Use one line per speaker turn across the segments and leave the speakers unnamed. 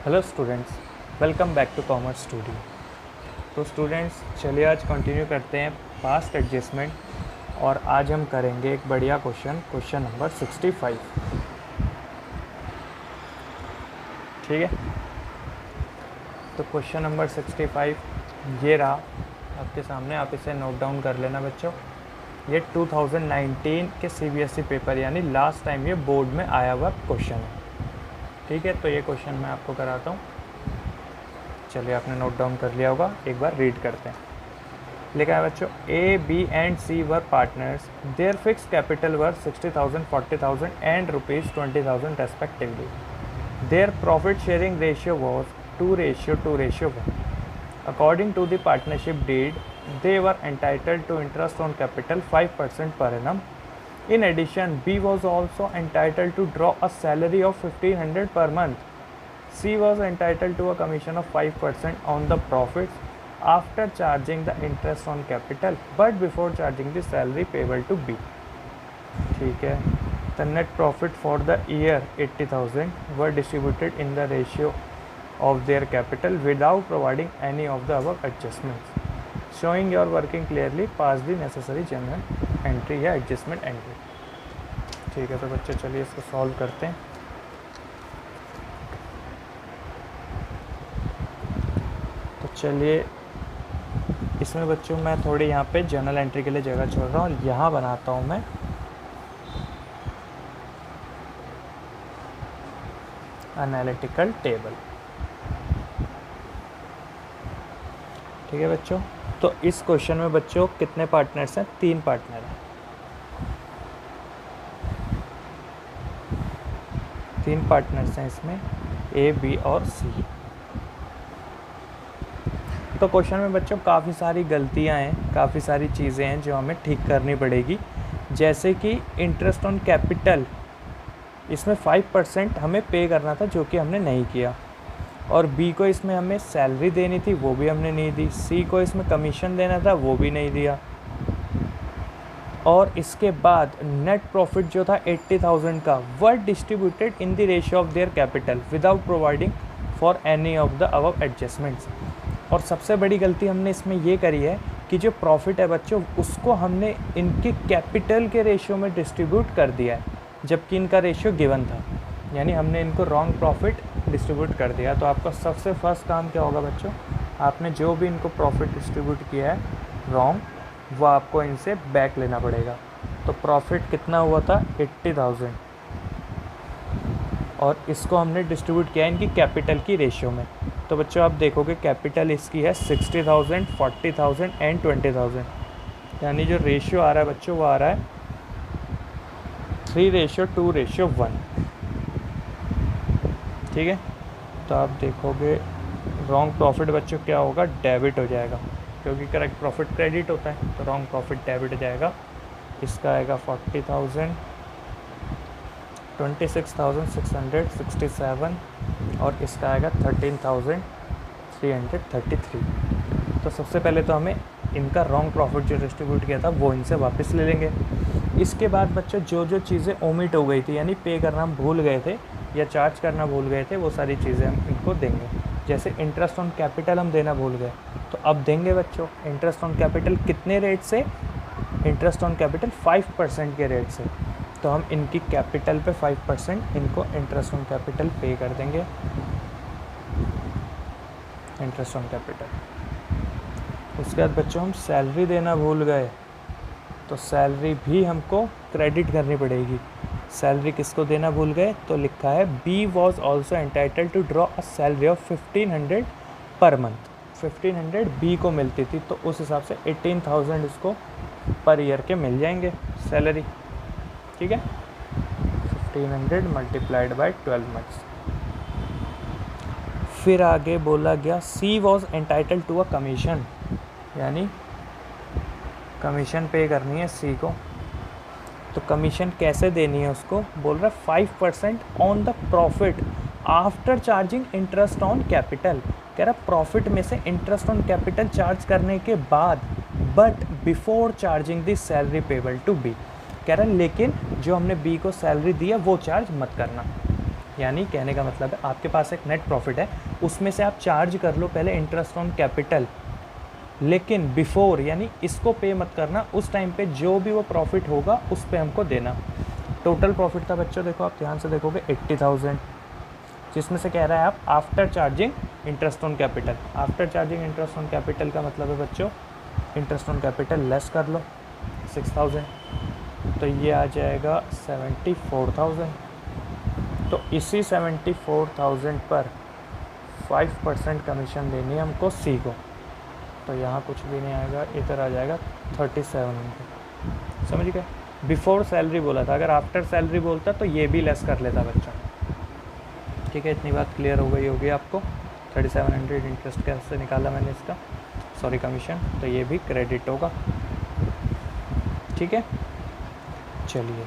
Hello students, welcome back to commerce studio. तो students चलिए आज कंटिन्यू करते हैं पास्ट एडजस्टमेंट और आज हम करेंगे एक बढ़िया क्वेश्चन नंबर 65। ठीक है, तो क्वेश्चन नंबर 65 ये रहा आपके सामने, आप इसे नोट डाउन कर लेना बच्चों। ये 2019 के CBSE पेपर यानी लास्ट टाइम ये बोर्ड में आया हुआ क्वेश्चन है। ठीक है, तो ये क्वेश्चन मैं आपको कराता हूँ। चलिए आपने नोट डाउन कर लिया होगा, एक बार रीड करते हैं। लिखा है बच्चों, A, B and C were partners, their fix capital were 60,000, 40,000 and ₹20,000 respectively. Their profit sharing ratio was 2:1. According to the partnership deed, they were entitled to interest on capital 5% per annum. In addition, B was also entitled to draw a salary of 1,500 per month. C was entitled to a commission of 5% on the profits after charging the interest on capital, but before charging the salary payable to B. ठीक है, the net profit for the year 80,000 were distributed in the ratio of their capital without providing any of the above adjustments. Showing your working clearly, pass the necessary general entry या adjustment entry. ठीक है, तो बच्चे चलिए इसको solve करते हैं। तो चलिए इसमें बच्चों मैं थोड़ी यहाँ पे जर्नल एंट्री के लिए जगह छोड़ रहा हूँ, यहाँ बनाता हूँ मैं एनालिटिकल टेबल। ठीक है बच्चों, तो इस क्वेश्चन में बच्चों कितने पार्टनर्स हैं? 3 पार्टनर हैं। 3 पार्टनर्स हैं इसमें, A, B और C। तो क्वेश्चन में बच्चों काफ़ी सारी गलतियां हैं, काफ़ी सारी चीज़ें हैं जो हमें ठीक करनी पड़ेगी। जैसे कि इंटरेस्ट ऑन कैपिटल, इसमें 5% हमें पे करना था जो कि हमने नहीं किया, और B को इसमें हमें सैलरी देनी थी वो भी हमने नहीं दी, C को इसमें कमीशन देना था वो भी नहीं दिया, और इसके बाद नेट प्रॉफिट जो था 80,000 का वर distributed in the ratio of their capital without providing for any of the above adjustments. और सबसे बड़ी गलती हमने इसमें ये करी है कि जो प्रॉफिट है बच्चों उसको हमने इनके कैपिटल के रेशियो में डिस्ट्रीब्यूट कर दिया है, जबकि इनका रेशियो गिवन था, यानी हमने इनको रॉन्ग प्रॉफिट डिस्ट्रीब्यूट कर दिया। तो आपका सबसे फर्स्ट काम क्या होगा बच्चों, आपने जो भी इनको प्रॉफिट डिस्ट्रीब्यूट किया है रॉन्ग, वो आपको इनसे बैक लेना पड़ेगा। तो प्रॉफिट कितना हुआ था? 80,000, और इसको हमने डिस्ट्रीब्यूट किया है इनकी कैपिटल की रेशियो में। तो बच्चों आप देखोगे कैपिटल इसकी है 60,000, 40,000 एंड 20,000, यानी जो रेशियो आ रहा है बच्चों वो आ रहा है 3:2:1। ठीक है, तो आप देखोगे रॉन्ग प्रॉफिट बच्चों क्या होगा? डेबिट हो जाएगा, क्योंकि करेक्ट प्रॉफिट क्रेडिट होता है, तो रॉन्ग प्रॉफिट डेबिट हो जाएगा। इसका आएगा 40,000, 26,667 और इसका आएगा 13,333। तो सबसे पहले तो हमें इनका रॉन्ग प्रॉफिट जो डिस्ट्रीब्यूट किया था वो इनसे वापस ले लेंगे। इसके बाद बच्चों जो जो चीज़ें ओमिट हो गई थी, यानी पे करना हम भूल गए थे या चार्ज करना भूल गए थे, वो सारी चीज़ें हम इनको देंगे। जैसे इंटरेस्ट ऑन कैपिटल हम देना भूल गए, तो अब देंगे बच्चों इंटरेस्ट ऑन कैपिटल कितने रेट से? इंटरेस्ट ऑन कैपिटल 5% के रेट से। तो हम इनकी कैपिटल पे 5% इनको इंटरेस्ट ऑन कैपिटल पे कर देंगे, इंटरेस्ट ऑन कैपिटल। उसके बाद बच्चों हम सैलरी देना भूल गए, तो सैलरी भी हमको क्रेडिट करनी पड़ेगी। सैलरी किसको देना भूल गए? तो लिखा है B was also entitled to draw a salary of 1,500 per month. 1,500 B को मिलती थी, तो उस हिसाब से 18,000 इसको पर ईयर के मिल जाएंगे सैलरी। ठीक है, 1,500 मल्टीप्लाइड बाय 12 मंथ्स। फिर आगे बोला गया C was entitled to a commission, यानी कमीशन पे करनी है C को। तो कमीशन कैसे देनी है उसको? बोल रहा है 5% on the profit after charging interest on capital. कह रहा प्रॉफिट में से इंटरेस्ट ऑन कैपिटल चार्ज करने के बाद, but before charging the salary payable to B। कह रहा है लेकिन जो हमने B को सैलरी दी है वो चार्ज मत करना। यानी कहने का मतलब है आपके पास एक नेट प्रॉफिट है, उसमें से आप चार्ज कर लो पहले इंटरेस्ट ऑन कैपिटल, लेकिन बिफोर यानी इसको पे मत करना, उस टाइम पे जो भी वो प्रॉफिट होगा उस पे हमको देना। टोटल प्रॉफिट था बच्चों, देखो आप ध्यान से देखोगे 80,000, जिसमें से कह रहा है आप after charging interest on capital. After charging interest on capital का मतलब है बच्चों इंटरेस्ट ऑन कैपिटल लेस कर लो 6,000, तो ये आ जाएगा 74,000। तो इसी 74,000 पर 5% कमीशन देनी है हमको सी को, तो यहाँ कुछ भी नहीं आएगा, इधर आ जाएगा 3700। समझ गए? बिफोर सैलरी बोला था, अगर आफ्टर सैलरी बोलता तो ये भी लेस कर लेता बच्चा। ठीक है, इतनी बात क्लियर हो गई होगी आपको। 3700 इंटरेस्ट कैसे निकाला मैंने इसका, सॉरी कमीशन, तो ये भी क्रेडिट होगा। ठीक है, चलिए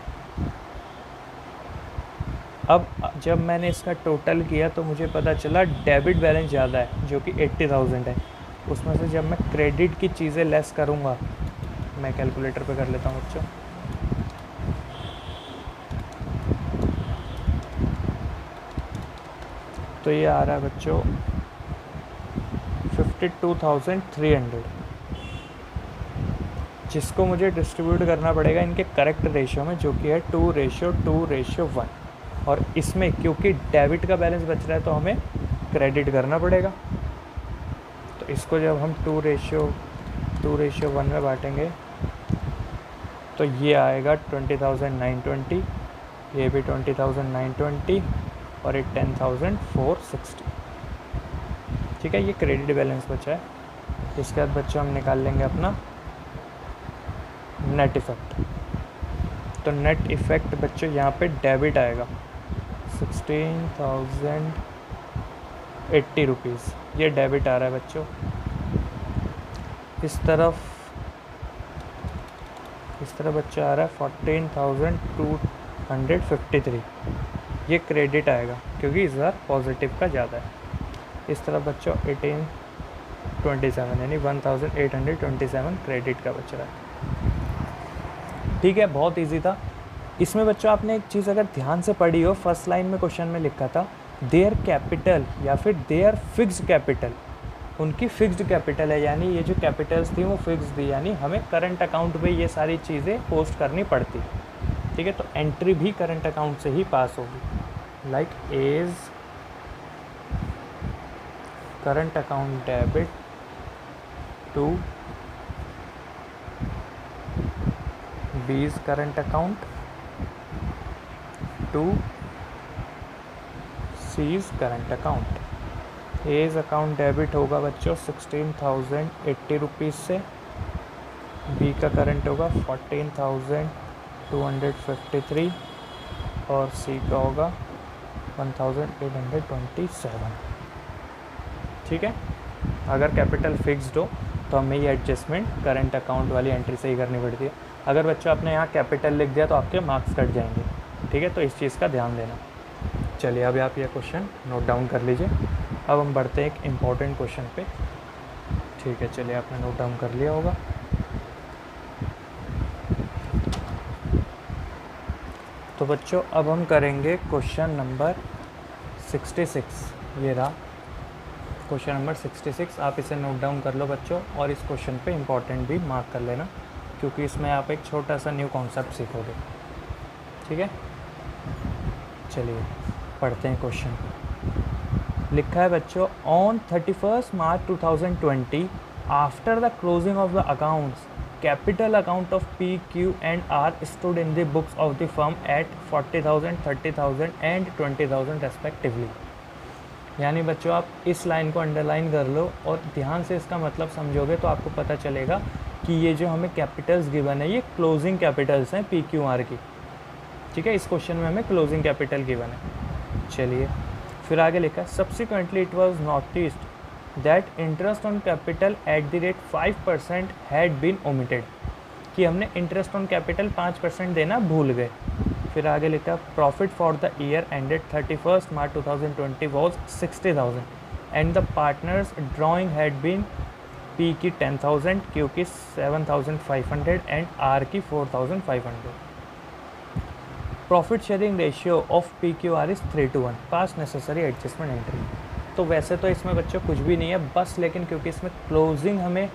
अब जब मैंने इसका टोटल किया तो मुझे पता चला डेबिट बैलेंस ज़्यादा है जो कि 80,000 है। उसमें से जब मैं क्रेडिट की चीज़ें लेस करूँगा, मैं कैलकुलेटर पे कर लेता हूँ बच्चों, तो ये आ रहा है बच्चों 52,300, जिसको मुझे डिस्ट्रीब्यूट करना पड़ेगा इनके करेक्ट रेशियो में, जो कि है 2:1, और इसमें क्योंकि डेबिट का बैलेंस बच रहा है तो हमें क्रेडिट करना पड़ेगा। तो इसको जब हम 2:1 में बांटेंगे तो ये आएगा 20,920, ये भी 20,920 और ये 10,460। ठीक है, ये क्रेडिट बैलेंस बचा है। इसके बाद बच्चों हम निकाल लेंगे अपना नेट इफ़ेक्ट। तो नेट इफ़ेक्ट बच्चों यहाँ पे डेबिट आएगा 16,080 रुपीज़, ये डेबिट आ रहा है बच्चों। इस तरफ बच्चों आ रहा है 14,253, ये क्रेडिट आएगा क्योंकि इस बार पॉजिटिव का ज़्यादा है। इस तरफ बच्चों 1827 यानी 1,827 क्रेडिट का बच रहा है। ठीक है, बहुत इजी था। इसमें बच्चों आपने एक चीज़ अगर ध्यान से पढ़ी हो, फर्स्ट लाइन में क्वेश्चन में लिखा था देयर कैपिटल या फिर देयर फिक्स्ड कैपिटल, उनकी फिक्स्ड कैपिटल है, यानी ये जो कैपिटल्स थी वो फिक्स थी, यानी हमें करंट अकाउंट पे ये सारी चीज़ें पोस्ट करनी पड़ती। ठीक है, तो एंट्री भी करंट अकाउंट से ही पास होगी, like as current account debit to B's current account to C's current account. As account debit होगा बच्चों 16,080 रुपीज़ से, बी का करंट होगा 14,253 और सी का होगा 1,827। ठीक है, अगर कैपिटल फिक्स्ड हो तो हमें ये एडजस्टमेंट करंट अकाउंट वाली एंट्री से ही करनी पड़ती है। अगर बच्चों आपने यहाँ कैपिटल लिख दिया तो आपके मार्क्स कट जाएंगे। ठीक है, तो इस चीज़ का ध्यान देना। चलिए अभी आप ये क्वेश्चन नोट डाउन कर लीजिए। अब हम बढ़ते हैं एक इम्पॉर्टेंट क्वेश्चन पे। ठीक है, चलिए आपने नोट डाउन कर लिया होगा। तो बच्चों अब हम करेंगे क्वेश्चन नंबर 66। ये रहा क्वेश्चन नंबर 66, आप इसे नोट डाउन कर लो बच्चों, और इस क्वेश्चन पे इम्पॉर्टेंट भी मार्क कर लेना क्योंकि इसमें आप एक छोटा सा न्यू कॉन्सेप्ट सीखोगे। ठीक है, चलिए पढ़ते हैं क्वेश्चन। लिखा है बच्चों, on 31 March 2020 after the closing of the accounts capital account of P Q and R stood in the books of the firm at 40,000, 30,000 and 20,000 respectively. यानी बच्चों आप इस लाइन को अंडरलाइन कर लो और ध्यान से इसका मतलब समझोगे तो आपको पता चलेगा कि ये जो हमें कैपिटल्स गिवन है ये क्लोजिंग कैपिटल्स हैं पी क्यू आर की। ठीक है, इस क्वेश्चन में हमें क्लोजिंग कैपिटल गिवन है। चलिए फिर आगे लिखा है, subsequently it was noticed that interest on capital at the rate 5% had been omitted, कि हमने इंटरेस्ट ऑन कैपिटल 5% देना भूल गए। फिर आगे लिखा, profit for the year ended 31 March 2020 was 60,000 and the partners drawing had been P की 10,000, Q की 7,500 एंड आर की 4,500। Profit sharing ratio of PQR is 3:1, pass necessary adjustment entry. तो वैसे तो इसमें बच्चों कुछ भी नहीं है बस, लेकिन क्योंकि इसमें क्लोजिंग हमें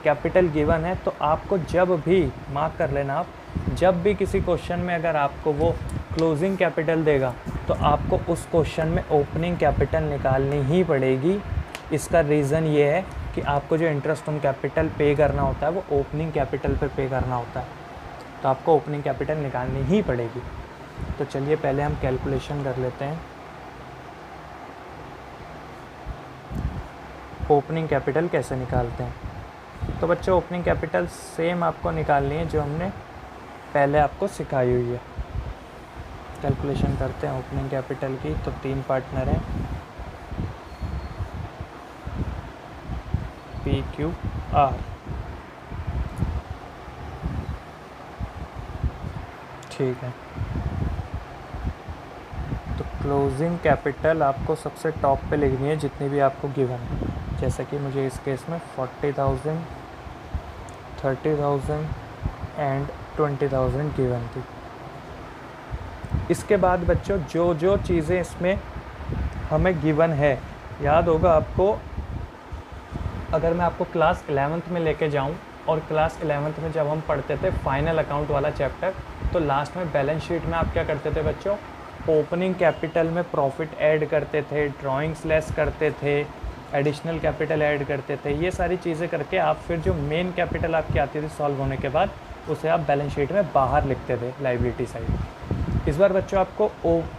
कैपिटल गिवन है तो आपको जब भी मार्क कर लेना, आप जब भी किसी क्वेश्चन में अगर आपको वो क्लोजिंग कैपिटल देगा तो आपको उस क्वेश्चन में ओपनिंग कैपिटल निकालनी ही पड़ेगी। इसका रीज़न ये है कि आपको जो इंटरेस्ट ऑन कैपिटल पे करना होता है वो ओपनिंग कैपिटल पे करना होता है, तो आपको ओपनिंग कैपिटल निकालनी ही पड़ेगी। तो चलिए पहले हम कैलकुलेशन कर लेते हैं। ओपनिंग कैपिटल कैसे निकालते हैं। तो बच्चों ओपनिंग कैपिटल सेम आपको निकालनी है जो हमने पहले आपको सिखाई हुई है। कैलकुलेशन करते हैं ओपनिंग कैपिटल की। तो 3 पार्टनर हैं PQR, ठीक है। तो क्लोजिंग कैपिटल आपको सबसे टॉप पे लिखनी है जितनी भी आपको गिवन है, जैसे कि मुझे इस केस में 40,000, 30,000 एंड 20,000 गिवन थी। इसके बाद बच्चों जो जो चीज़ें इसमें हमें गिवन है, याद होगा आपको, अगर मैं आपको क्लास 11th में लेके जाऊं और क्लास 11th में जब हम पढ़ते थे फाइनल अकाउंट वाला चैप्टर, तो लास्ट में बैलेंस शीट में आप क्या करते थे बच्चों, ओपनिंग कैपिटल में प्रॉफिट ऐड करते थे, ड्राइंग्स लेस करते थे, एडिशनल कैपिटल ऐड करते थे। ये सारी चीज़ें करके आप फिर जो मेन कैपिटल आपकी आती थी सॉल्व होने के बाद, उसे आप बैलेंस शीट में बाहर लिखते थे लायबिलिटी साइड। इस बार बच्चों आपको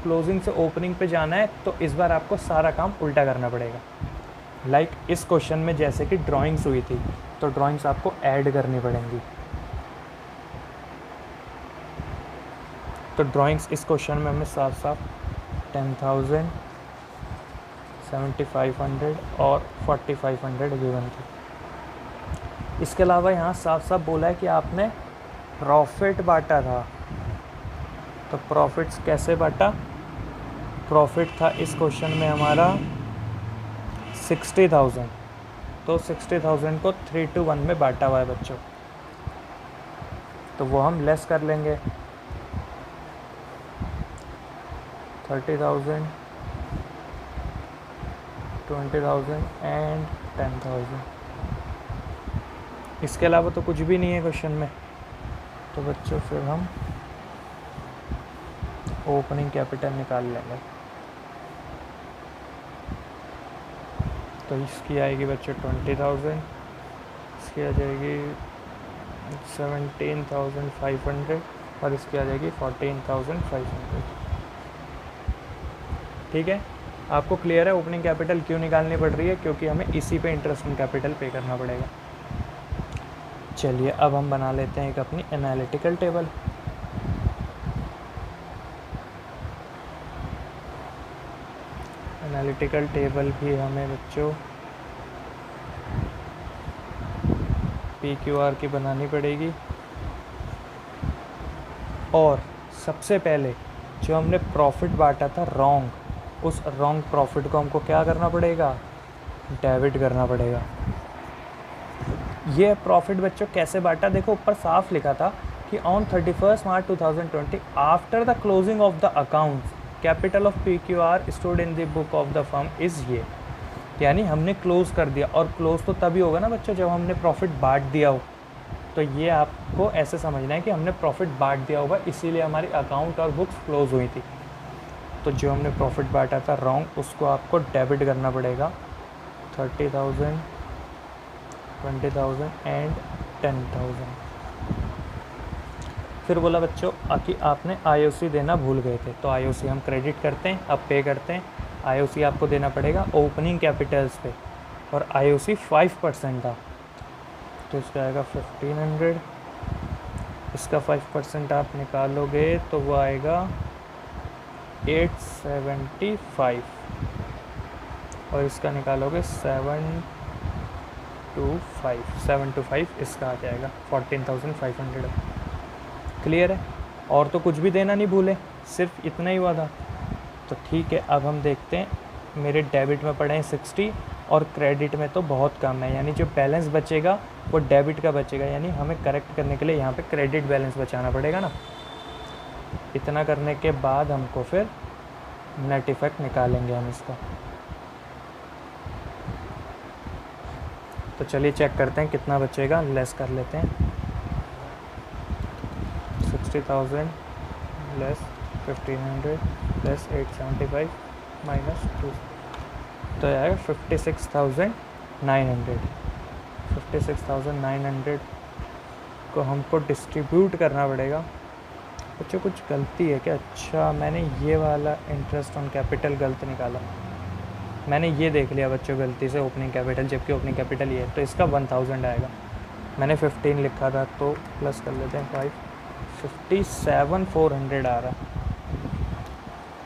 क्लोजिंग से ओपनिंग पे जाना है, तो इस बार आपको सारा काम उल्टा करना पड़ेगा। लाइक इस क्वेश्चन में जैसे कि ड्राइंग्स हुई थी, तो ड्राइंग्स आपको ऐड करनी पड़ेंगी। तो ड्राइंग्स इस क्वेश्चन में हमें साफ साफ 10,000, 7,500 और 4,500 गिवन थी। इसके अलावा यहाँ साफ साफ बोला है कि आपने प्रॉफिट बांटा था। तो प्रॉफिट्स कैसे बांटा, प्रॉफिट था इस क्वेश्चन में हमारा 60,000, तो 60,000 को 3:1 में बांटा हुआ है बच्चों। तो वो हम लेस कर लेंगे, 30,000, 20,000 एंड 10,000। इसके अलावा तो कुछ भी नहीं है क्वेश्चन में। तो बच्चों फिर हम ओपनिंग कैपिटल निकाल लेंगे। तो इसकी आएगी बच्चों 20,000, इसकी आ जाएगी 17,500 और इसकी आ जाएगी 14,500। ठीक है, आपको क्लियर है ओपनिंग कैपिटल क्यों निकालनी पड़ रही है, क्योंकि हमें इसी पे इंटरेस्ट ऑन कैपिटल पे करना पड़ेगा। चलिए अब हम बना लेते हैं एक अपनी एनालिटिकल टेबल। एनालिटिकल टेबल भी हमें बच्चों PQR की बनानी पड़ेगी। और सबसे पहले जो हमने प्रॉफिट बांटा था रॉन्ग, उस रॉन्ग प्रॉफिट को हमको क्या करना पड़ेगा, डेबिट करना पड़ेगा। ये प्रॉफिट बच्चों कैसे बांटा, देखो ऊपर साफ लिखा था कि on 31 March 2020 after the closing of the accounts capital of PQR stored in the book of the firm is ये, यानी हमने क्लोज कर दिया। और क्लोज तो तभी होगा ना बच्चों जब हमने प्रॉफिट बांट दिया हो। तो ये आपको ऐसे समझना है कि हमने प्रॉफिट बांट दिया होगा, इसीलिए हमारी अकाउंट और बुक्स क्लोज हुई थी। तो जो हमने प्रॉफिट बांटा था रॉन्ग, उसको आपको डेबिट करना पड़ेगा, 30,000, 20,000 एंड 10,000। फिर बोला बच्चों कि आपने IOC देना भूल गए थे, तो IOC हम क्रेडिट करते हैं, अब पे करते हैं। IOC आपको देना पड़ेगा ओपनिंग कैपिटल्स पे, और IOC 5% था, तो इसका आएगा 1,500। इसका 5% आप निकालोगे तो वो आएगा 875, और इसका निकालोगे 725 इसका आ जाएगा 14,500। क्लियर है, और तो कुछ भी देना नहीं भूले, सिर्फ इतना ही हुआ था। तो ठीक है, अब हम देखते हैं। मेरे डेबिट में पड़े हैं 60 और क्रेडिट में तो बहुत कम है, यानी जो बैलेंस बचेगा वो डेबिट का बचेगा, यानी हमें करेक्ट करने के लिए यहाँ पे क्रेडिट बैलेंस बचाना पड़ेगा ना। इतना करने के बाद हमको फिर नेट इफ़ेक्ट निकालेंगे हम इसका। तो चलिए चेक करते हैं कितना बचेगा, लेस कर लेते हैं। 60,000 लेस 1500 लेस 875 माइनस 2, तो आएगा 56,900। 56,900 को हमको डिस्ट्रीब्यूट करना पड़ेगा। बच्चों कुछ गलती है क्या? अच्छा, मैंने ये वाला इंटरेस्ट ऑन कैपिटल गलत निकाला। मैंने ये देख लिया बच्चों गलती से ओपनिंग कैपिटल, जबकि ओपनिंग कैपिटल ये है, तो इसका 1000 आएगा। मैंने 15 लिखा था, तो प्लस कर लेते हैं 5, 57,400 आ रहा है।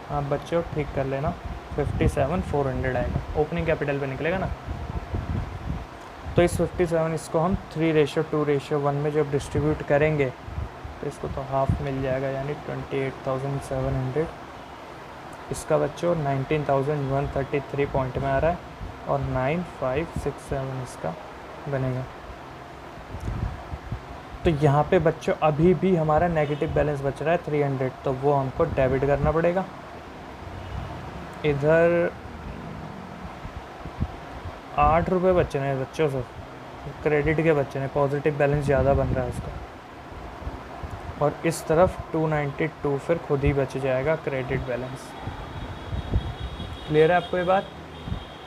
हाँ बच्चों ठीक कर लेना, 57,400 आएगा, ओपनिंग कैपिटल पे निकलेगा ना। तो इस 57 इसको हम 3:2:1 में जब डिस्ट्रीब्यूट करेंगे तो इसको तो हाफ मिल जाएगा, यानी 28,700। इसका बच्चों 19,133 पॉइंट में आ रहा है और 9567 इसका बनेगा। तो यहाँ पे बच्चों अभी भी हमारा नेगेटिव बैलेंस बच रहा है 300, तो वो हमको डेबिट करना पड़ेगा। इधर 8 रुपये बचे हैं बच्चों से, क्रेडिट के बच्चे हैं, पॉजिटिव बैलेंस ज़्यादा बन रहा है उसका। और इस तरफ 292 फिर खुद ही बच जाएगा क्रेडिट बैलेंस। क्लियर है आपको ये बात,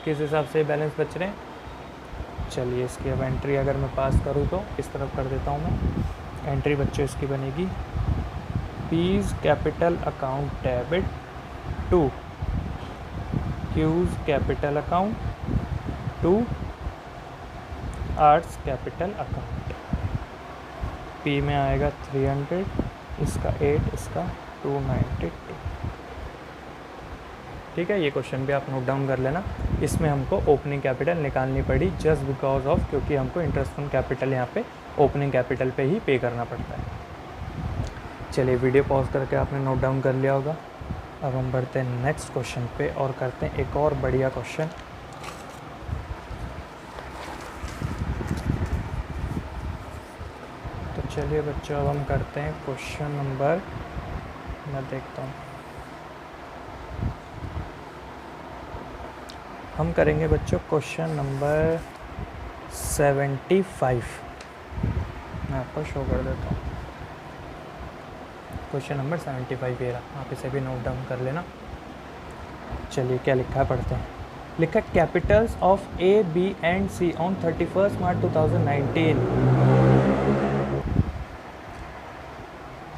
किस हिसाब से बैलेंस बच रहे हैं? चलिए इसकी अब एंट्री अगर मैं पास करूँ तो इस तरफ कर देता हूँ मैं। एंट्री बच्चों इसकी बनेगी P's capital account debit to Q's capital account to R's capital account. P में आएगा 300, इसका 8, इसका 292। ठीक है, ये क्वेश्चन भी आप नोट डाउन कर लेना। इसमें हमको ओपनिंग कैपिटल निकालनी पड़ी जस्ट बिकॉज ऑफ, क्योंकि हमको इंटरेस्ट ऑन कैपिटल यहाँ पे ओपनिंग कैपिटल पे ही पे करना पड़ता है। चलिए वीडियो पॉज करके आपने नोट डाउन कर लिया होगा। अब हम बढ़ते हैं नेक्स्ट क्वेश्चन पे और करते हैं एक और बढ़िया क्वेश्चन। तो चलिए बच्चों अब हम करते हैं क्वेश्चन नंबर, मैं देखता हूँ, हम करेंगे बच्चों क्वेश्चन नंबर 75। मैं आपको शो कर देता हूँ। क्वेश्चन नंबर 75 ये रहा, आप इसे भी नोट डाउन कर लेना। चलिए क्या लिखा है पढ़ते हैं। लिखा capitals of A B and C on 31 March 2019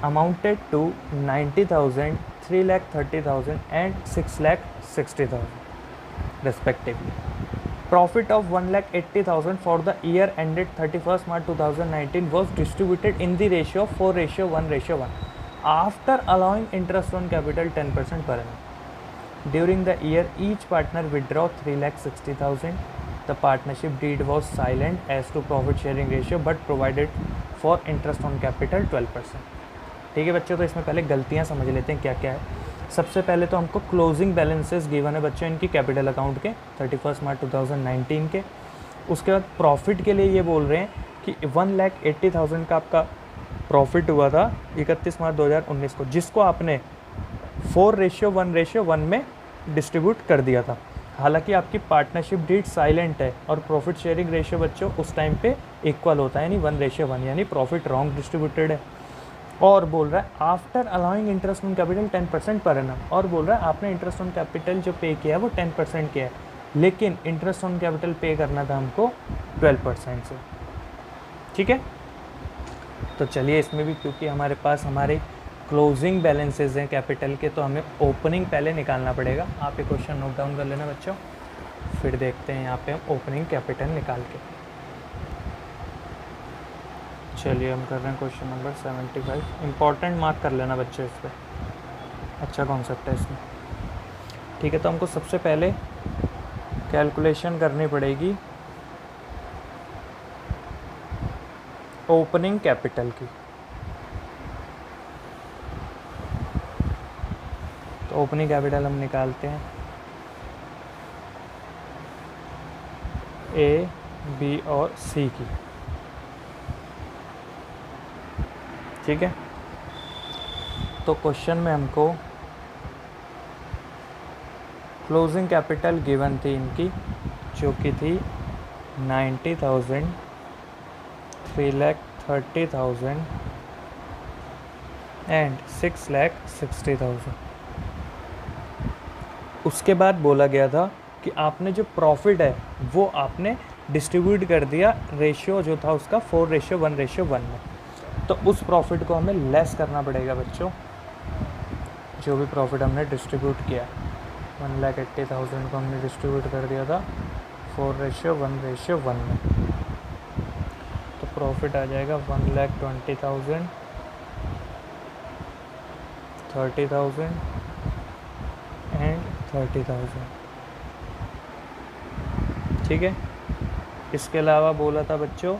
amounted to 90,000, 3,30,000 and 6,60,000 respectively. Profit of 1,80,000 for the year ended 31st March 2019 was distributed in the ratio of 4:1:1 after allowing interest on capital 10% per annum. During the year, each partner withdraw 3,60,000. The partnership deed was silent as to profit sharing ratio but provided for interest on capital 12%. ठीक है बच्चों, तो इसमें पहले गलतियाँ समझ लेते हैं क्या क्या है। सबसे पहले तो हमको क्लोजिंग बैलेंसेस गिवन है बच्चों इनकी कैपिटल अकाउंट के 31 मार्च 2019 के। उसके बाद प्रॉफिट के लिए ये बोल रहे हैं कि 1,80,000 का आपका प्रॉफिट हुआ था 31 मार्च 2019 को, जिसको आपने 4:1:1 में डिस्ट्रीब्यूट कर दिया था। हालांकि आपकी पार्टनरशिप डीड साइलेंट है और प्रॉफिट शेयरिंग रेशियो बच्चों उस टाइम पे इक्वल होता है, यानी 1:1, यानी प्रॉफिट रॉन्ग डिस्ट्रीब्यूटेड है। और बोल रहा है after allowing interest on capital 10% per annum, और बोल रहा है आपने इंटरेस्ट ऑन कैपिटल जो पे किया है वो 10% किया है, लेकिन इंटरेस्ट ऑन कैपिटल पे करना था हमको 12% से। ठीक है, तो चलिए इसमें भी क्योंकि हमारे पास हमारे क्लोजिंग बैलेंसेज हैं कैपिटल के, तो हमें ओपनिंग पहले निकालना पड़ेगा। आप ये क्वेश्चन नोट डाउन कर लेना बच्चों, फिर देखते हैं यहाँ पे हम ओपनिंग कैपिटल निकाल के। चलिए हम कर रहे हैं क्वेश्चन नंबर 75। इंपॉर्टेंट मार्क कर लेना बच्चों इस पर, अच्छा कॉन्सेप्ट है इसमें। ठीक है, तो हमको सबसे पहले कैलकुलेशन करनी पड़ेगी ओपनिंग कैपिटल की। तो ओपनिंग कैपिटल हम निकालते हैं ए, बी और सी की। ठीक है, तो तो क्वेश्चन में हमको क्लोजिंग कैपिटल गिवन थी इनकी, जो कि थी 90,000, 3,30,000 एंड 6,60,000। उसके बाद बोला गया था कि आपने जो प्रॉफिट है वो आपने डिस्ट्रीब्यूट कर दिया, रेशियो जो था उसका 4:1:1 में। तो उस प्रॉफिट को हमें लेस करना पड़ेगा बच्चों, जो भी प्रॉफिट हमने डिस्ट्रीब्यूट किया। 1,80,000 को हमने डिस्ट्रीब्यूट कर दिया था 4:1:1 में, तो प्रॉफिट आ जाएगा 1,20,000, 30,000 एंड 30,000। ठीक है। इसके अलावा बोला था बच्चों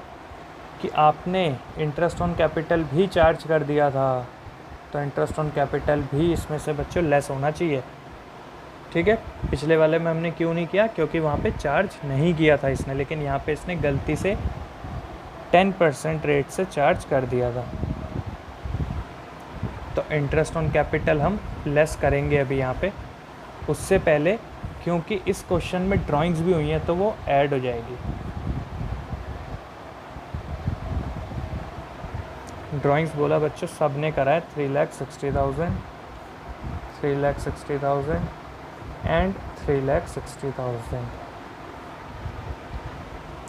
कि आपने इंटरेस्ट ऑन कैपिटल भी चार्ज कर दिया था, तो इंटरेस्ट ऑन कैपिटल भी इसमें से बच्चों लेस होना चाहिए। ठीक है। पिछले वाले में हमने क्यों नहीं किया, क्योंकि वहाँ पे चार्ज नहीं किया था इसने, लेकिन यहाँ पे इसने गलती से 10% रेट से चार्ज कर दिया था। तो इंटरेस्ट ऑन कैपिटल हम लेस करेंगे अभी यहाँ पे। उससे पहले, क्योंकि इस क्वेश्चन में ड्राइंग्स भी हुई हैं, तो वो ऐड हो जाएगी। ड्राइंग्स बोला बच्चों सब ने करा है, 3,60,000, 3,60,000 एंड 3,60,000।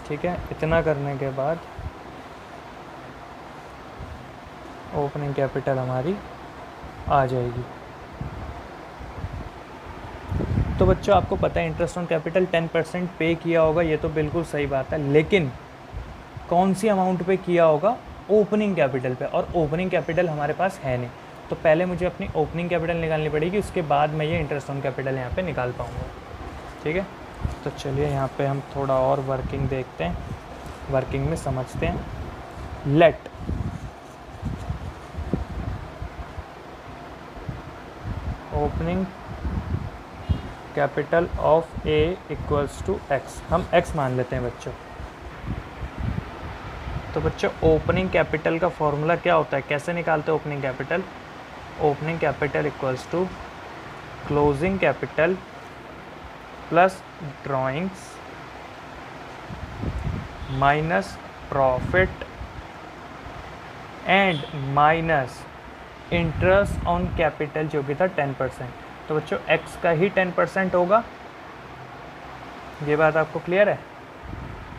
ठीक है। इतना करने के बाद ओपनिंग कैपिटल हमारी आ जाएगी। तो बच्चों आपको पता है इंटरेस्ट ऑन कैपिटल 10% पे किया होगा, ये तो बिल्कुल सही बात है, लेकिन कौन सी अमाउंट पे किया होगा, ओपनिंग कैपिटल पे, और ओपनिंग कैपिटल हमारे पास है नहीं। तो पहले मुझे अपनी ओपनिंग कैपिटल निकालनी पड़ेगी, उसके बाद मैं ये इंटरेस्ट ऑन कैपिटल यहाँ पे निकाल पाऊँगा। ठीक है। तो चलिए यहाँ पे हम थोड़ा और वर्किंग देखते हैं, वर्किंग में समझते हैं। Let opening capital of A equals to X, हम एक्स मान लेते हैं बच्चों। तो बच्चों ओपनिंग कैपिटल का फॉर्मूला क्या होता है, कैसे निकालते हैं opening capital? Opening capital equals to closing capital plus drawings minus profit and minus interest on capital, जो कि था 10%। तो बच्चों एक्स का ही 10% होगा, ये बात आपको क्लियर है?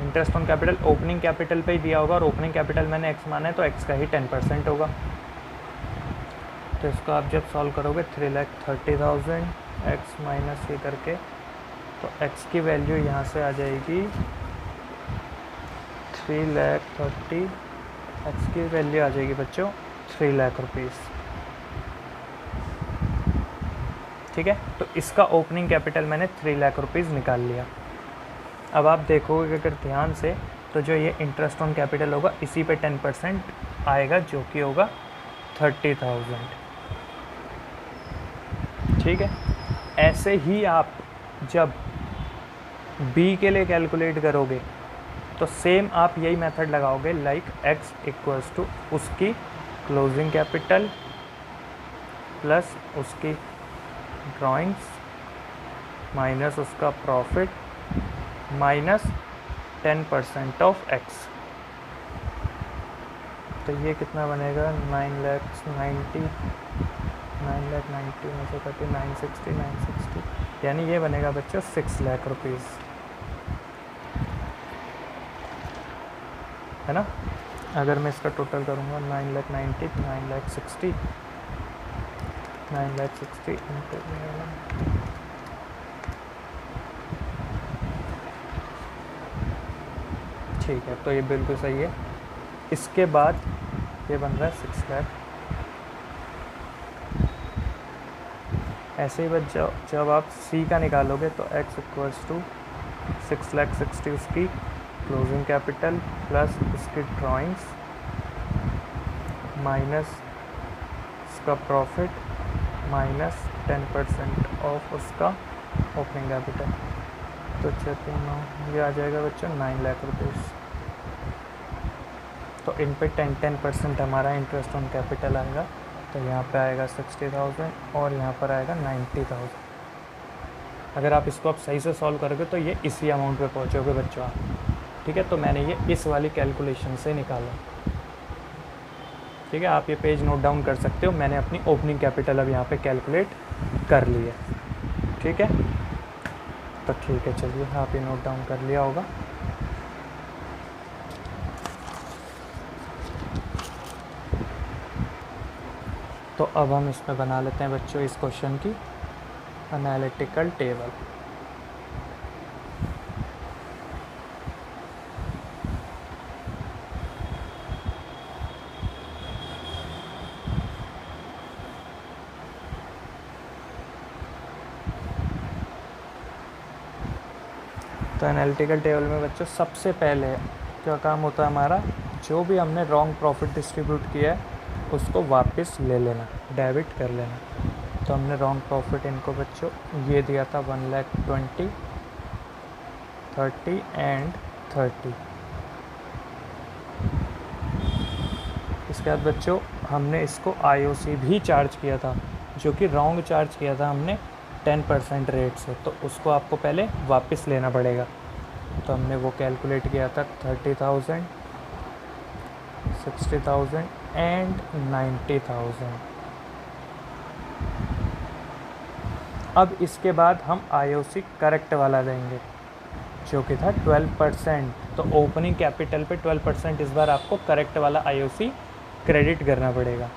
Interest on capital opening capital पे ही दिया होगा, और ओपनिंग कैपिटल मैंने एक्स माना है, तो एक्स का ही 10% होगा। तो इसको आप जब सॉल्व करोगे 3,30,000 एक्स माइनस ये करके, तो एक्स की वैल्यू यहाँ से आ जाएगी 3,30,000, एक्स की वैल्यू आ जाएगी बच्चों 3 लाख रुपीज़। ठीक है। तो इसका ओपनिंग कैपिटल मैंने 3 लाख रुपीज़ निकाल लिया। अब आप देखोगे अगर ध्यान से, तो जो ये इंटरेस्ट ऑन कैपिटल होगा इसी पे 10% आएगा, जो कि होगा 30,000। ठीक है। ऐसे ही आप जब बी के लिए कैलकुलेट करोगे, तो सेम आप यही मेथड लगाओगे, लाइक एक्स इक्वल्स टू उसकी क्लोजिंग कैपिटल प्लस उसकी ड्राइंग्स माइनस उसका प्रॉफिट माइनस 10% ऑफ एक्स। तो ये कितना बनेगा, 9,90,000 में से कटे 960, यानी ये बनेगा बच्चों 6 लाख रुपीज़, है ना। अगर मैं इसका टोटल करूँगा 9,90,000 तो 9,60,000 ठीक है। तो ये बिल्कुल सही है। इसके बाद ये बन रहा है 6 लाख। ऐसे ही बस जब आप सी का निकालोगे, तो x इक्वल्स टू 6,60,000 उसकी क्लोजिंग कैपिटल प्लस उसकी ड्राइंग्स माइनस उसका प्रॉफिट माइनस 10% ऑफ उसका ओपनिंग कैपिटल। तो 6,9 ये आ जाएगा बच्चों 9 लाख रुपीज़। तो इन पे 10% हमारा इंटरेस्ट ऑन कैपिटल आएगा, तो यहाँ पे आएगा 60,000 और यहाँ पर आएगा 90,000। अगर आप इसको आप सही से सॉल्व करोगे तो ये इसी अमाउंट पे पहुँचोगे बच्चों आप। ठीक है, तो मैंने ये इस वाली कैलकुलेशन से निकाला। ठीक है, आप ये पेज नोट डाउन कर सकते हो। मैंने अपनी ओपनिंग कैपिटल अब यहाँ पे कैलकुलेट कर ली है। ठीक है, तो ठीक है, चलिए आप ये नोट डाउन कर लिया होगा। तो अब हम इसमें बना लेते हैं बच्चों इस क्वेश्चन की एनालिटिकल टेबल। तो एनालिटिकल टेबल में बच्चों सबसे पहले क्या काम होता है हमारा, जो भी हमने रॉन्ग प्रॉफिट डिस्ट्रीब्यूट किया है उसको वापस ले लेना, डेबिट कर लेना। तो हमने रॉन्ग प्रॉफिट इनको बच्चों ये दिया था 1,20,000, 30 एंड 30। इसके बाद बच्चों हमने इसको IOC भी चार्ज किया था, जो कि रॉन्ग चार्ज किया था हमने 10% रेट से, तो उसको आपको पहले वापस लेना पड़ेगा। तो हमने वो कैलकुलेट किया था 30,000, 60,000 एंड 90,000। अब इसके बाद हम IOC करेक्ट वाला देंगे, जो कि था 12%। तो ओपनिंग कैपिटल पे 12% इस बार आपको करेक्ट वाला IOC क्रेडिट करना पड़ेगा।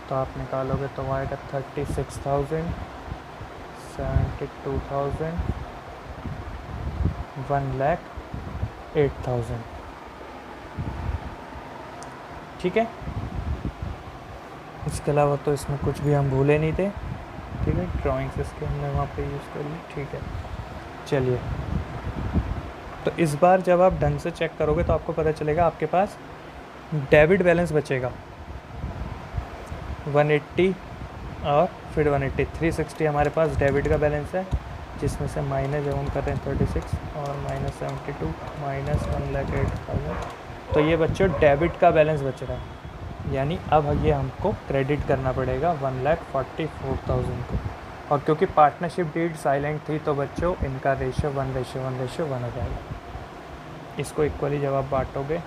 तो आप निकालोगे तो आएगा 36,000, 72,000, 1,08,000। ठीक है, इसके अलावा तो इसमें कुछ भी हम भूले नहीं थे। ठीक है, ड्राइंग्स इसके हमने वहाँ पे यूज़ कर ली। ठीक है, चलिए, तो इस बार जब आप ढंग से चेक करोगे तो आपको पता चलेगा आपके पास डेबिट बैलेंस बचेगा 180 और फिर 180, 360 हमारे पास डेबिट का बैलेंस है, जिसमें से माइनस जब हम कर रहे हैं 36 और -72 -1,08,000। तो ये बच्चों डेबिट का बैलेंस बच रहा है, यानी अब ये हमको क्रेडिट करना पड़ेगा 1,44,000 को। और क्योंकि पार्टनरशिप डीड साइलेंट थी तो बच्चों इनका रेशियो 1:1 हो जाएगा। इसको इक्वली जब आप बांटोगे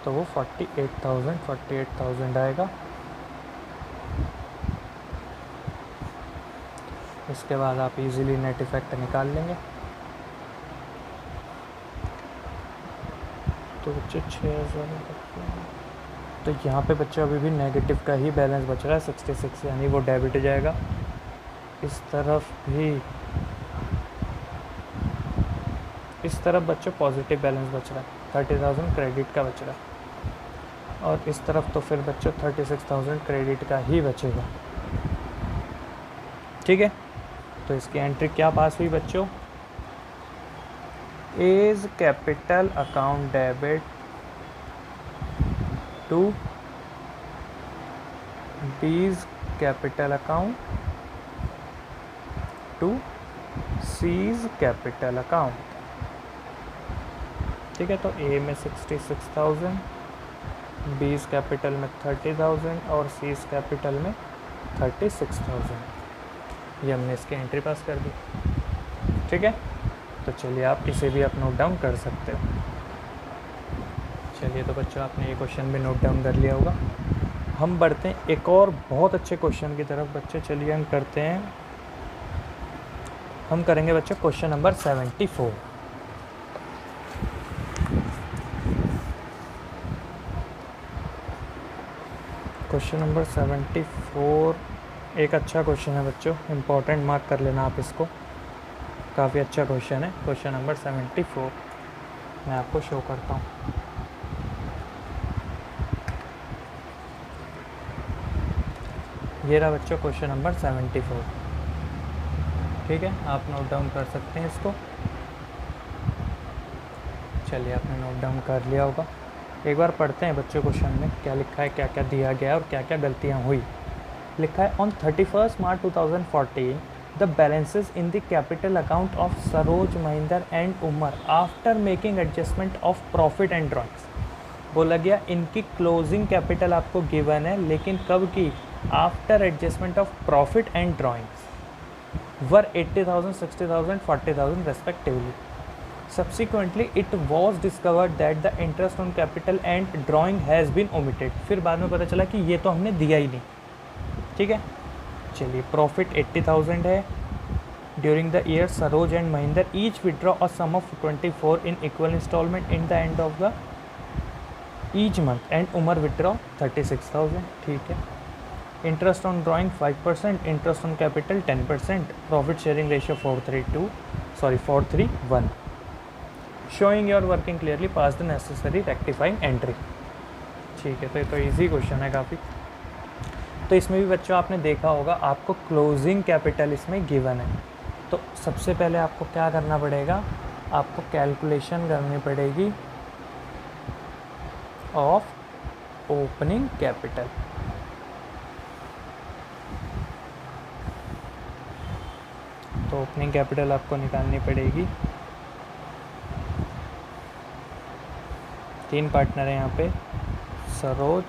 तो वो 48,000 आएगा। इसके बाद आप इजीली नेट इफेक्ट निकाल लेंगे। तो बच्चे 6,000, तो यहाँ पे बच्चे अभी भी नेगेटिव का ही बैलेंस बच रहा है 66, यानी वो डेबिट जाएगा। इस तरफ भी, इस तरफ बच्चों पॉजिटिव बैलेंस बच रहा है, 30,000 क्रेडिट का बच रहा है। और इस तरफ तो फिर बच्चों 36,000 क्रेडिट का ही बचेगा। ठीक है, तो इसकी एंट्री क्या पास हुई बच्चों, as capital account debit to B's capital account to C's capital account. ठीक है, तो ए में 66,000, बीज कैपिटल में 30,000 और सीज कैपिटल में 36,000। ये हमने इसकी एंट्री पास कर दी। ठीक है, तो चलिए आप इसे भी आप नोट डाउन कर सकते हो। चलिए, तो बच्चों आपने ये क्वेश्चन भी नोट डाउन कर लिया होगा। हम बढ़ते हैं एक और बहुत अच्छे क्वेश्चन की तरफ बच्चे। चलिए हम करते हैं, हम करेंगे बच्चों क्वेश्चन नंबर 74। क्वेश्चन नंबर 74 एक अच्छा क्वेश्चन है बच्चों, इम्पोर्टेंट मार्क कर लेना आप इसको, काफ़ी अच्छा क्वेश्चन है। क्वेश्चन नंबर 74 मैं आपको शो करता हूँ। ये रहा बच्चों क्वेश्चन नंबर 74। ठीक है, आप नोट डाउन कर सकते हैं इसको। चलिए, आपने नोट डाउन कर लिया होगा। एक बार पढ़ते हैं बच्चों क्वेश्चन में क्या लिखा है, क्या क्या दिया गया है और क्या क्या गलतियाँ हुई। लिखा है on 31 March 2014 the balances in the capital account of Saroj Mahinder and Umar after making adjustment of profit and drawings बोला गया इनकी क्लोजिंग कैपिटल आपको गिवन है, लेकिन कब की? After adjustment of profit and drawings were 80,000, 60,000, 40,000 respectively. Subsequently, it was discovered that the interest on capital and drawing has been omitted. फिर बाद में पता चला कि ये तो हमने दिया ही नहीं, ठीक है। चलिए, प्रॉफिट 80,000 है। During the year Saroj and Mahendra each withdraw a sum of 24 in equal installment in the end of the each month and Umar withdraw 36,000, ठीक है। Interest on drawing 5%, interest on capital 10%, profit sharing ratio 431, showing your working clearly, pass the necessary rectifying entry, ठीक है। तो ये तो easy question है काफ़ी। तो इसमें भी बच्चों आपने देखा होगा आपको क्लोजिंग कैपिटल इसमें गिवन है, तो सबसे पहले आपको क्या करना पड़ेगा? आपको कैलकुलेशन करनी पड़ेगी ऑफ ओपनिंग कैपिटल। तो ओपनिंग कैपिटल आपको निकालनी पड़ेगी। 3 पार्टनर हैं यहाँ पे, सरोज,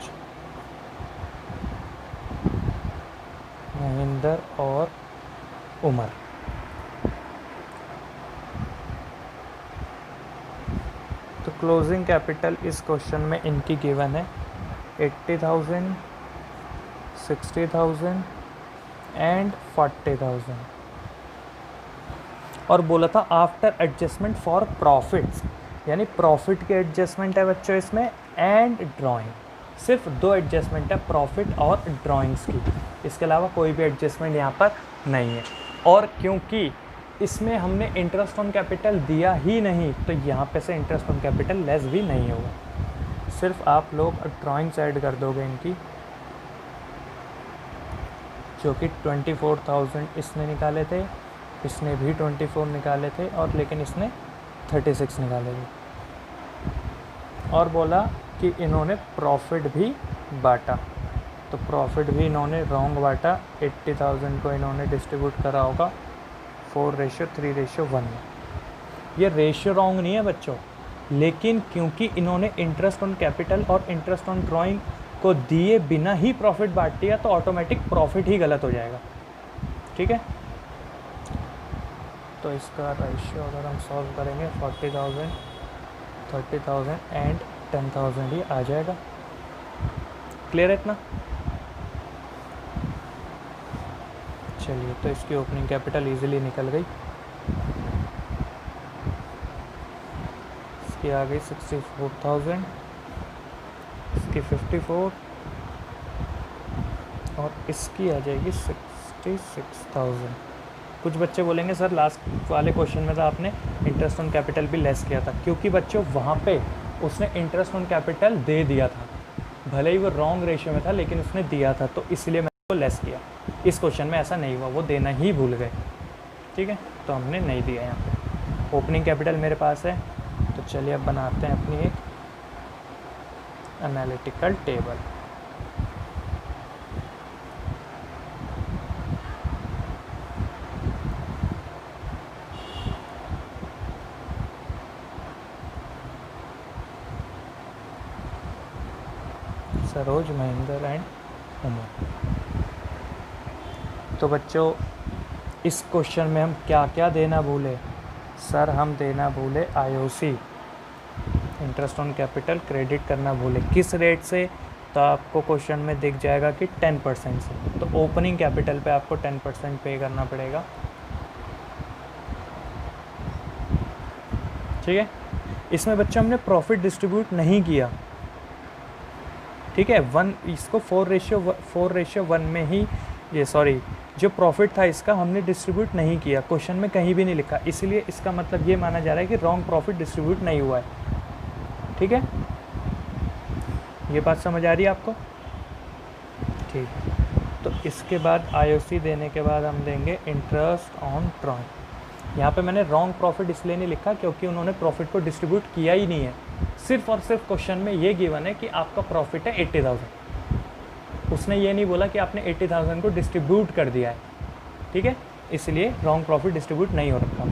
महेंद्र और उमर। तो क्लोजिंग कैपिटल इस क्वेश्चन में इनकी गिवन है 80,000, 60,000 एंड 40,000, और बोला था आफ्टर एडजस्टमेंट फॉर प्रॉफिट्स, यानी प्रॉफिट के एडजस्टमेंट है बच्चों इसमें, एंड ड्राइंग। सिर्फ 2 एडजस्टमेंट है, प्रॉफिट और ड्राइंग्स की, इसके अलावा कोई भी एडजस्टमेंट यहाँ पर नहीं है। और क्योंकि इसमें हमने इंटरेस्ट ऑन कैपिटल दिया ही नहीं, तो यहाँ पे से इंटरेस्ट ऑन कैपिटल लेस भी नहीं होगा। सिर्फ आप लोग ड्राइंग्स ऐड कर दोगे इनकी, जो कि 24,000 इसने निकाले थे, इसने भी 24 निकाले थे, और लेकिन इसने 36 निकाले थे। और बोला कि इन्होंने प्रॉफिट भी बांटा, तो प्रॉफिट भी इन्होंने रॉन्ग बांटा। 80,000 को इन्होंने डिस्ट्रीब्यूट करा होगा 4:3:1 में। ये रेशियो रॉन्ग नहीं है बच्चों, लेकिन क्योंकि इन्होंने इंटरेस्ट ऑन कैपिटल और इंटरेस्ट ऑन ड्राइंग को दिए बिना ही प्रॉफिट बांट दिया, तो ऑटोमेटिक प्रॉफिट ही गलत हो जाएगा, ठीक है। तो इसका रेशियो अगर हम सॉल्व करेंगे 40,000, 30,000 एंड 10,000 ही आ जाएगा। क्लियर है इतना? चलिए, तो इसकी ओपनिंग कैपिटल इजीली निकल गई। इसकी आ गई 64,000, इसकी 54 और इसकी आ जाएगी 66,000। कुछ बच्चे बोलेंगे सर लास्ट वाले क्वेश्चन में तो आपने इंटरेस्ट ऑन कैपिटल भी लेस किया था, क्योंकि बच्चों वहाँ पे उसने इंटरेस्ट ऑन कैपिटल दे दिया था, भले ही वो रॉन्ग रेशियो में था लेकिन उसने दिया था, तो इसलिए मैंने वो लेस किया। इस क्वेश्चन में ऐसा नहीं हुआ, वो देना ही भूल गए, ठीक है, तो हमने नहीं दिया यहाँ पे। ओपनिंग कैपिटल मेरे पास है, तो चलिए अब बनाते हैं अपनी एक analytical table. Saroj, Mahendra and Umar. तो बच्चों इस क्वेश्चन में हम क्या क्या देना भूले? सर हम देना भूले IOC, interest on capital credit करना भूले। किस रेट से? तो आपको क्वेश्चन में दिख जाएगा कि 10% से, तो ओपनिंग कैपिटल पे आपको 10% पे करना पड़ेगा, ठीक है। इसमें बच्चों हमने प्रॉफिट डिस्ट्रीब्यूट नहीं किया, ठीक है। इसको 4:1 में ही, ये सॉरी, जो प्रॉफिट था इसका हमने डिस्ट्रीब्यूट नहीं किया, क्वेश्चन में कहीं भी नहीं लिखा, इसलिए इसका मतलब ये माना जा रहा है कि रॉन्ग प्रॉफिट डिस्ट्रीब्यूट नहीं हुआ है, ठीक है। ये बात समझ आ रही है आपको? ठीक है। तो इसके बाद आईओसी देने के बाद हम देंगे इंटरेस्ट ऑन ड्राइंग। यहाँ पे मैंने रॉन्ग प्रॉफिट इसलिए नहीं लिखा क्योंकि उन्होंने प्रॉफिट को डिस्ट्रीब्यूट किया ही नहीं है, सिर्फ और सिर्फ क्वेश्चन में ये गिवन है कि आपका प्रॉफिट है 80,000, उसने ये नहीं बोला कि आपने 80,000 को डिस्ट्रीब्यूट कर दिया है, ठीक है, इसलिए रॉन्ग प्रॉफिट डिस्ट्रीब्यूट नहीं हो रखा।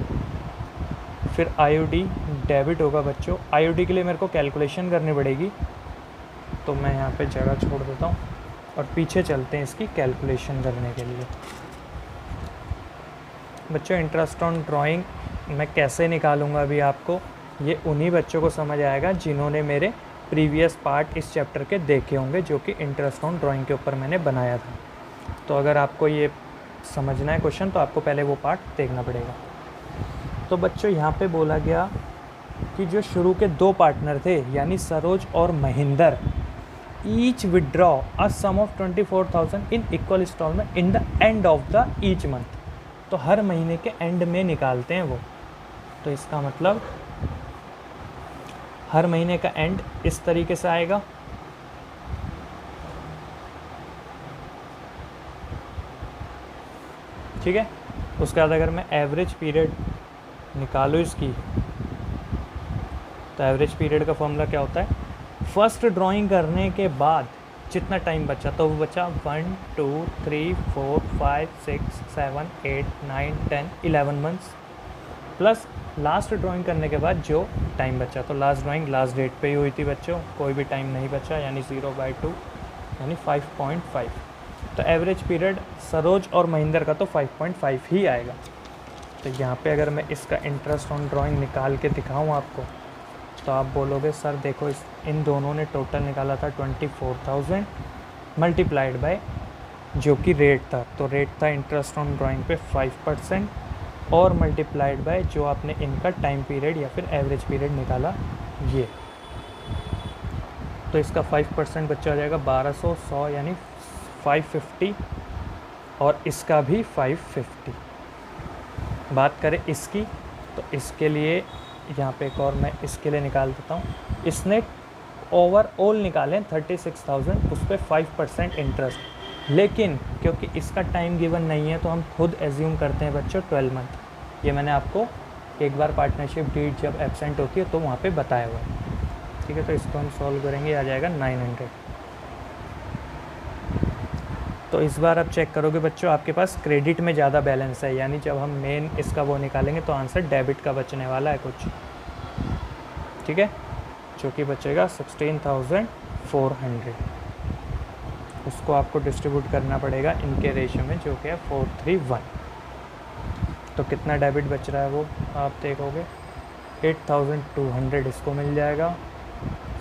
फिर आईओडी डेबिट होगा बच्चों। आईओडी के लिए मेरे को कैलकुलेशन करनी पड़ेगी, तो मैं यहाँ पे जगह छोड़ देता हूँ और पीछे चलते हैं इसकी कैलकुलेशन करने के लिए। बच्चों इंटरेस्ट ऑन ड्राइंग मैं कैसे निकालूंगा अभी आपको, ये उन्हीं बच्चों को समझ आएगा जिन्होंने मेरे प्रीवियस पार्ट इस चैप्टर के देखे होंगे, जो कि इंटरेस्ट ऑन ड्राइंग के ऊपर मैंने बनाया था। तो अगर आपको ये समझना है क्वेश्चन तो आपको पहले वो पार्ट देखना पड़ेगा। तो बच्चों यहाँ पे बोला गया कि जो शुरू के 2 पार्टनर थे यानी सरोज और Mahendra, each withdraw a sum of 24,000 in equal installment in the end of the each month. तो हर महीने के एंड में निकालते हैं वो। तो इसका मतलब हर महीने का एंड इस तरीके से आएगा। ठीक है, उसके बाद अगर मैं एवरेज पीरियड निकालूँ इसकी, तो एवरेज पीरियड का फॉर्मूला क्या होता है, फर्स्ट ड्राइंग करने के बाद जितना टाइम बचा तो वो बचा 1 2 3 4 5 6 7 8 9 10 11 मंथ्स, प्लस लास्ट ड्राइंग करने के बाद जो टाइम बचा। तो लास्ट ड्राइंग लास्ट डेट पे ही हुई थी बच्चों, कोई भी टाइम नहीं बचा, यानी 0/2 यानी 5.5। तो एवरेज पीरियड सरोज और महेंद्र का तो 5.5 ही आएगा। तो यहाँ पे अगर मैं इसका इंटरेस्ट ऑन ड्राइंग निकाल के दिखाऊँ आपको, तो आप बोलोगे सर देखो इन दोनों ने टोटल निकाला था 24,000 मल्टीप्लाइड बाय जो कि रेट था। तो रेट था इंटरेस्ट ऑन ड्राइंग पे 5% और मल्टीप्लाइड बाय जो आपने इनका टाइम पीरियड या फिर एवरेज पीरियड निकाला ये। तो इसका 5% बच्चा आ जाएगा 1200, 100 यानी 550 और इसका भी 550। बात करें इसकी, तो इसके लिए यहाँ पे एक और मैं इसके लिए निकाल देता हूँ। इसने ओवरऑल निकाले 36,000, उस पर 5% इंटरेस्ट, लेकिन क्योंकि इसका टाइम गिवन नहीं है तो हम खुद एज्यूम करते हैं बच्चों 12 मंथ। ये मैंने आपको एक बार पार्टनरशिप डीड जब एब्सेंट होती है तो वहाँ पे बताया हुआ है। ठीक है, तो इसको हम सॉल्व करेंगे, आ जाएगा 900। तो इस बार आप चेक करोगे बच्चों आपके पास क्रेडिट में ज़्यादा बैलेंस है, यानी जब हम मेन इसका वो निकालेंगे तो आंसर डेबिट का बचने वाला है कुछ। ठीक है, जो कि बचेगा 16,400। उसको आपको डिस्ट्रीब्यूट करना पड़ेगा इनके रेशियो में, जो कि है 4:3:1। तो कितना डेबिट बच रहा है वो आप देखोगे, 8,200 इसको मिल जाएगा,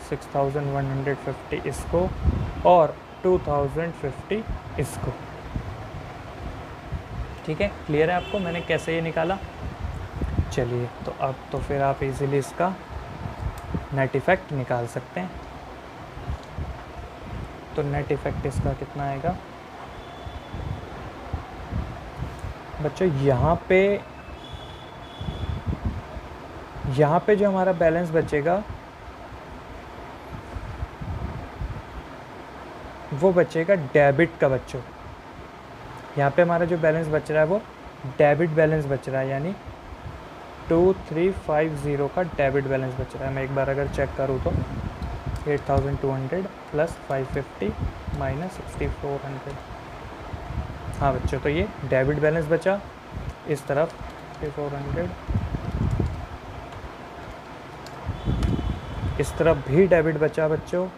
6,150 इसको और 2,050 इसको। ठीक है, क्लियर है आपको मैंने कैसे ये निकाला। चलिए, तो अब तो फिर आप इजीली इसका नेट इफ़ेक्ट निकाल सकते हैं। तो नेट इफ़ेक्ट इसका कितना आएगा बच्चों, यहाँ पे जो हमारा बैलेंस बचेगा वो बचेगा डेबिट का बच्चों। यहाँ पे हमारा जो बैलेंस बच रहा है वो डेबिट बैलेंस बच रहा है, यानी 2350 का डेबिट बैलेंस बच रहा है। मैं एक बार अगर चेक करूँ तो 8,200 प्लस 550 माइनस 6,400। हाँ बच्चों, तो ये डेबिट बैलेंस बचा। इस तरफ 6,400, इस तरफ भी डेबिट बचा बच्चों।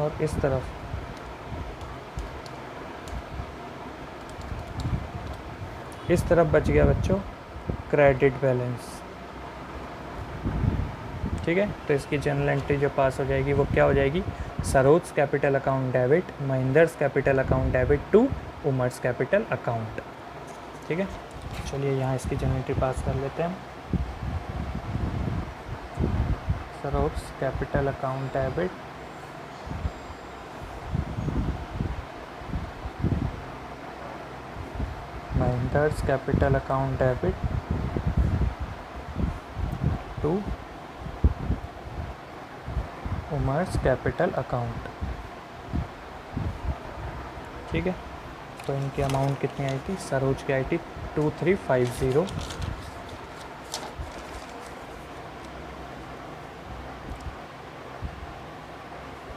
और इस तरफ बच गया बच्चों क्रेडिट बैलेंस। ठीक है, तो इसकी जनरल एंट्री जो पास हो जाएगी वो क्या हो जाएगी, Saroj capital account debit, Mahinder's capital account debit to Umar's capital account. ठीक है, चलिए यहाँ इसकी जनरल एंट्री पास कर लेते हैं। Saroj capital account debit Mahinder's capital account debit to Umar's capital account. ठीक है, तो इनकी अमाउंट कितनी आई थी, सरोज की आई थी 2350,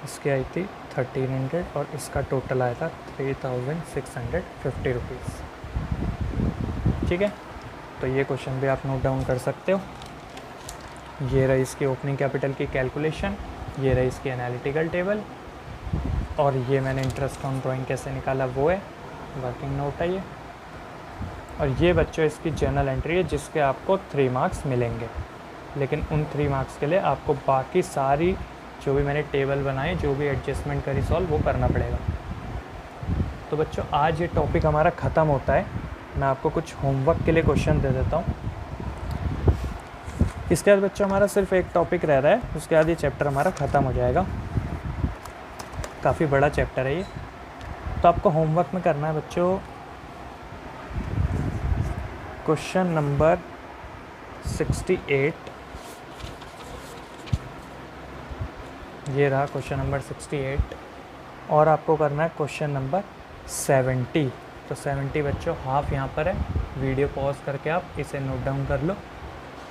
इसकी आई थी 1300 और इसका टोटल आया था 3,650 रुपीज़। ठीक है, तो ये क्वेश्चन भी आप नोट डाउन कर सकते हो। ये रही इसकी ओपनिंग कैपिटल की कैलकुलेशन, ये रही इसकी एनालिटिकल टेबल, और ये मैंने इंटरेस्ट ऑन ड्राइंग कैसे निकाला वो है, वर्किंग नोट है ये। और ये बच्चों इसकी जर्नल एंट्री है जिसके आपको 3 मार्क्स मिलेंगे, लेकिन उन 3 मार्क्स के लिए आपको बाकी सारी जो भी मैंने टेबल बनाई, जो भी एडजस्टमेंट करी सॉल्व, वो करना पड़ेगा। तो बच्चों आज ये टॉपिक हमारा ख़त्म होता है। मैं आपको कुछ होमवर्क के लिए क्वेश्चन दे देता हूँ। इसके बाद बच्चों हमारा सिर्फ एक टॉपिक रह रहा है, उसके बाद ये चैप्टर हमारा ख़त्म हो जाएगा। काफ़ी बड़ा चैप्टर है ये। तो आपको होमवर्क में करना है बच्चों क्वेश्चन नंबर 68, ये रहा क्वेश्चन नंबर 68, और आपको करना है क्वेश्चन नंबर 70। तो 70 बच्चों हाफ यहाँ पर है, वीडियो पॉज करके आप इसे नोट डाउन कर लो,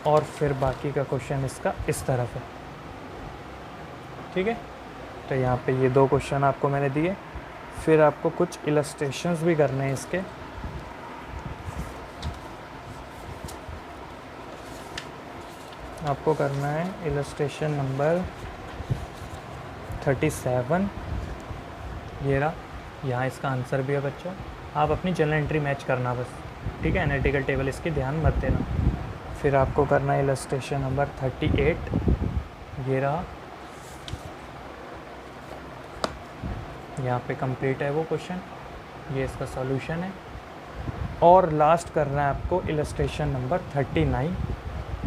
और फिर बाकी का क्वेश्चन इसका इस तरफ है, ठीक है। तो यहाँ पे ये 2 क्वेश्चन आपको मैंने दिए, फिर आपको कुछ इलस्ट्रेशंस भी करने हैं इसके। आपको करना है इलस्ट्रेशन नंबर 37, ये रहा, यहाँ इसका आंसर भी है बच्चों। आप अपनी जर्नल एंट्री मैच करना बस, ठीक है। एनालिटिकल टेबल इसकी ध्यान मत देना। फिर आपको करना है इलस्ट्रेशन नंबर 38, ये रहा, यहाँ पे कंप्लीट है वो क्वेश्चन, ये इसका सॉल्यूशन है। और लास्ट करना है आपको इलस्ट्रेशन नंबर 39,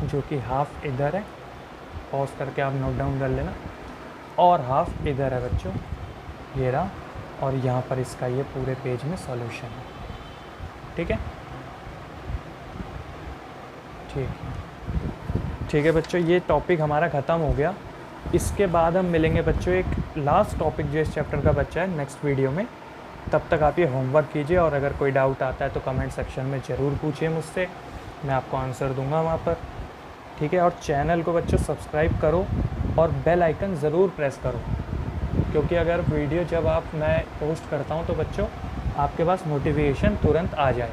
जो कि हाफ इधर है, पॉज करके आप नोट डाउन कर लेना, और हाफ इधर है बच्चों, ये रहा, और यहाँ पर इसका ये पूरे पेज में सॉल्यूशन है, ठीक है। ठीक है बच्चों, ये टॉपिक हमारा ख़त्म हो गया। इसके बाद हम मिलेंगे बच्चों एक लास्ट टॉपिक जो इस चैप्टर का बच्चा है नेक्स्ट वीडियो में। तब तक आप ये होमवर्क कीजिए, और अगर कोई डाउट आता है तो कमेंट सेक्शन में ज़रूर पूछिए मुझसे, मैं आपको आंसर दूंगा वहाँ पर, ठीक है। और चैनल को बच्चों सब्सक्राइब करो और बेल आइकन ज़रूर प्रेस करो, क्योंकि अगर वीडियो जब मैं पोस्ट करता हूँ तो बच्चों आपके पास नोटिफिकेशन तुरंत आ जाए।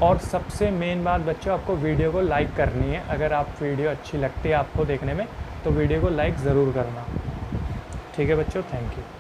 और सबसे मेन बात बच्चों, आपको वीडियो को लाइक करनी है। अगर आप वीडियो अच्छी लगती है आपको देखने में, तो वीडियो को लाइक ज़रूर करना, ठीक है बच्चों। Thank you.